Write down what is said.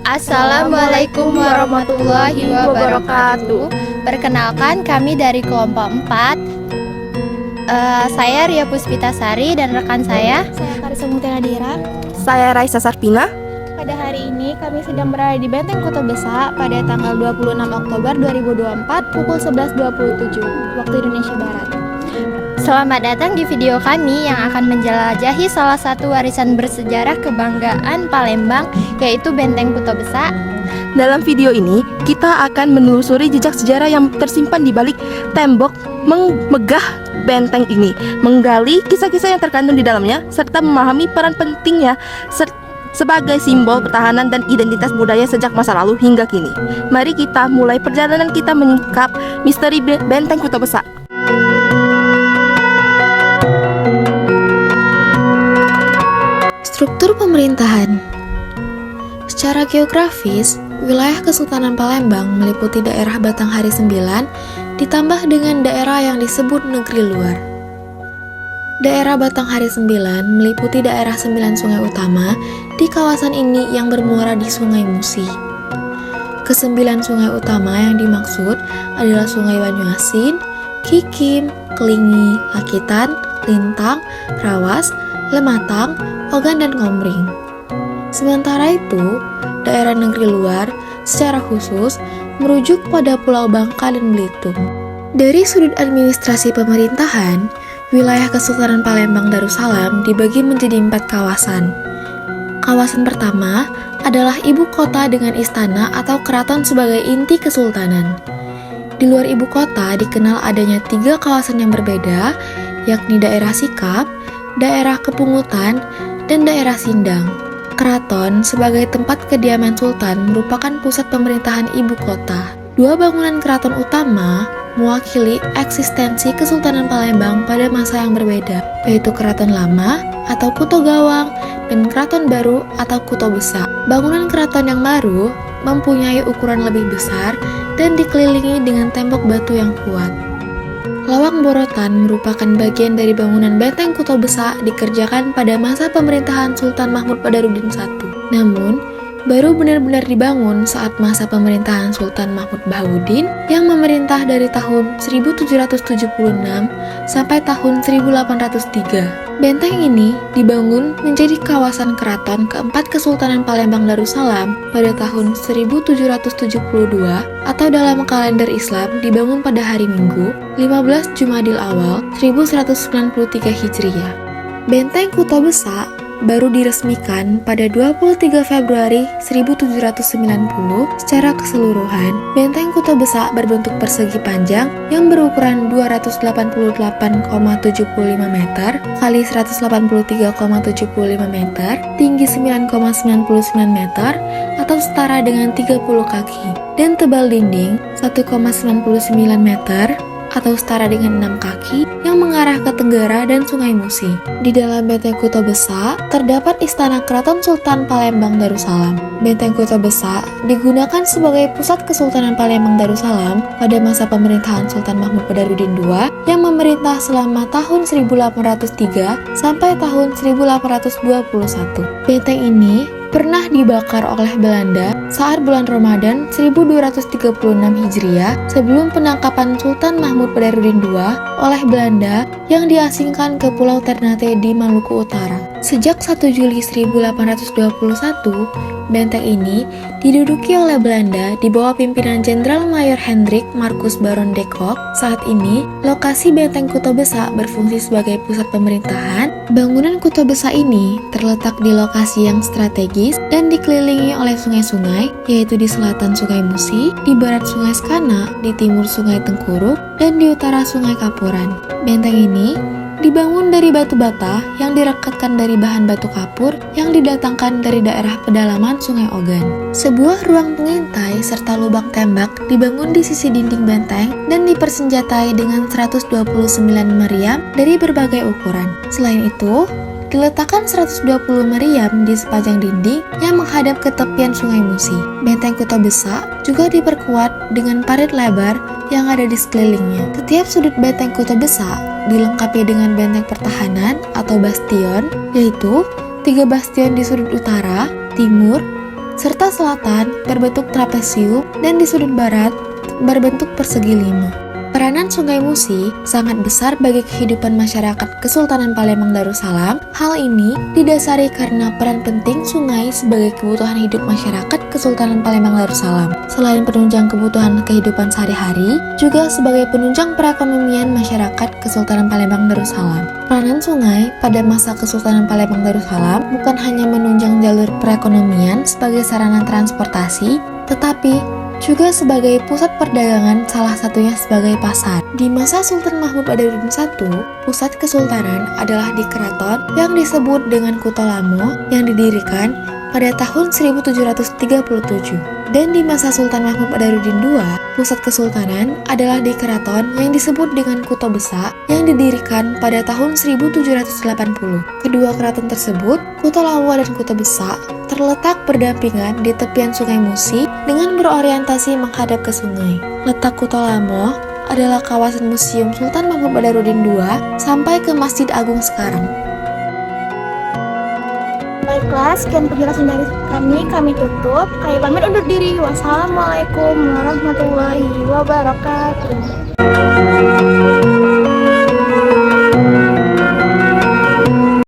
Assalamualaikum warahmatullahi wabarakatuh. Perkenalkan, kami dari kelompok 4. Saya Ria Puspitasari dan rekan saya Karissa Mutia. Saya Raisa Sarpina. Pada hari ini kami sedang berada di Benteng Kota Besa pada tanggal 26 Oktober 2024 pukul 11.27 waktu Indonesia Barat. Selamat datang di video kami yang akan menjelajahi salah satu warisan bersejarah kebanggaan Palembang, yaitu Benteng Kota Besa. Dalam video ini, kita akan menelusuri jejak sejarah yang tersimpan di balik tembok megah benteng ini, menggali kisah-kisah yang terkandung di dalamnya, serta memahami peran pentingnya sebagai simbol pertahanan dan identitas budaya sejak masa lalu hingga kini. Mari kita mulai perjalanan kita menyingkap misteri Benteng Kota Besa. Struktur pemerintahan. Secara geografis, wilayah Kesultanan Palembang meliputi daerah Batanghari 9 ditambah dengan daerah yang disebut negeri luar. Daerah Batanghari 9 meliputi daerah 9 sungai utama di kawasan ini yang bermuara di Sungai Musi. Kesembilan sungai utama yang dimaksud adalah Sungai Banyuasin, Kikim, Kelingi, Lakitan, Lintang, Rawas, Lematang, Ogan, dan Ngomring. Sementara itu, daerah negeri luar secara khusus merujuk pada Pulau Bangka dan Belitung. Dari sudut administrasi pemerintahan, wilayah Kesultanan Palembang Darussalam dibagi menjadi 4 kawasan. Kawasan pertama adalah ibu kota dengan istana atau keraton sebagai inti kesultanan. Di luar ibu kota dikenal adanya 3 kawasan yang berbeda, yakni daerah Sikap, daerah Kepungutan, dan daerah Sindang. Keraton sebagai tempat kediaman sultan merupakan pusat pemerintahan ibu kota. 2 bangunan keraton utama mewakili eksistensi Kesultanan Palembang pada masa yang berbeda, yaitu Keraton Lama atau Kuto Gawang dan Keraton Baru atau Kuto Besa. Bangunan keraton yang baru mempunyai ukuran lebih besar dan dikelilingi dengan tembok batu yang kuat. Lawang Borotan merupakan bagian dari bangunan Benteng Kota Besa dikerjakan pada masa pemerintahan Sultan Mahmud Badarudin I. Namun, baru benar-benar dibangun saat masa pemerintahan Sultan Mahmud Bahaudin yang memerintah dari tahun 1776 sampai tahun 1803. Benteng ini dibangun menjadi kawasan keraton keempat Kesultanan Palembang Darussalam pada tahun 1772 atau dalam kalender Islam dibangun pada hari Minggu 15 Jumadil Awal 1193 Hijriah. Benteng Kota Besa baru diresmikan pada 23 Februari 1790 secara keseluruhan. Benteng Kota Besa berbentuk persegi panjang yang berukuran 288,75 meter kali 183,75 meter, tinggi 9,99 meter atau setara dengan 30 kaki, dan tebal dinding 1,99 meter atau setara dengan 6 kaki yang mengarah ke tenggara dan Sungai Musi. Di dalam Benteng Kota Besa terdapat Istana Keraton Sultan Palembang Darussalam. Benteng Kota Besa digunakan sebagai pusat Kesultanan Palembang Darussalam pada masa pemerintahan Sultan Mahmud Badarudin II yang memerintah selama tahun 1803 sampai tahun 1821. Benteng ini pernah dibakar oleh Belanda saat bulan Ramadan 1236 Hijriah sebelum penangkapan Sultan Mahmud Badarudin II oleh Belanda yang diasingkan ke Pulau Ternate di Maluku Utara. Sejak 1 Juli 1821, benteng ini diduduki oleh Belanda di bawah pimpinan Jenderal Mayor Hendrik Marcus Baron de Kock. Saat ini, lokasi Benteng Kota Besa berfungsi sebagai pusat pemerintahan. Bangunan Kota Besa ini terletak di lokasi yang strategis dan dikelilingi oleh sungai-sungai, yaitu di selatan Sungai Musi, di barat Sungai Skana, di timur Sungai Tengkuruk, dan di utara Sungai Kapuran. Benteng ini dibangun dari batu bata yang direkatkan dari bahan batu kapur yang didatangkan dari daerah pedalaman Sungai Ogan. Sebuah ruang pengintai serta lubang tembak dibangun di sisi dinding benteng dan dipersenjatai dengan 129 meriam dari berbagai ukuran. Selain itu, diletakkan 120 meriam di sepanjang dinding yang menghadap ke tepian Sungai Musi. Benteng Kota Besa juga diperkuat dengan parit lebar yang ada di sekelilingnya. Setiap sudut Benteng Kota Besa dilengkapi dengan benteng pertahanan atau bastion, yaitu 3 bastion di sudut utara, timur, serta selatan berbentuk trapesium dan di sudut barat berbentuk persegi 5. Peranan Sungai Musi sangat besar bagi kehidupan masyarakat Kesultanan Palembang Darussalam. Hal ini didasari karena peran penting sungai sebagai kebutuhan hidup masyarakat Kesultanan Palembang Darussalam. Selain penunjang kebutuhan kehidupan sehari-hari, juga sebagai penunjang perekonomian masyarakat Kesultanan Palembang Darussalam. Peranan sungai pada masa Kesultanan Palembang Darussalam bukan hanya menunjang jalur perekonomian sebagai sarana transportasi, tetapi juga sebagai pusat perdagangan, salah satunya sebagai pasar. Di masa Sultan Mahmud Badarudin I, pusat kesultanan adalah di keraton yang disebut dengan Kuto Lamo yang didirikan pada tahun 1737. Dan di masa Sultan Mahmud Badarudin II, pusat kesultanan adalah di keraton yang disebut dengan Kuto Besak yang didirikan pada tahun 1780. Kedua keraton tersebut, Kuto Lamo dan Kuto Besak, terletak berdampingan di tepian Sungai Musi dengan berorientasi menghadap ke sungai. Letak Kuto Lamo adalah kawasan Museum Sultan Mahmud Badarudin II sampai ke Masjid Agung sekarang. Baiklah, sekian penjelasan dari kami tutup. Kami pamit undur diri. Wassalamualaikum warahmatullahi wabarakatuh.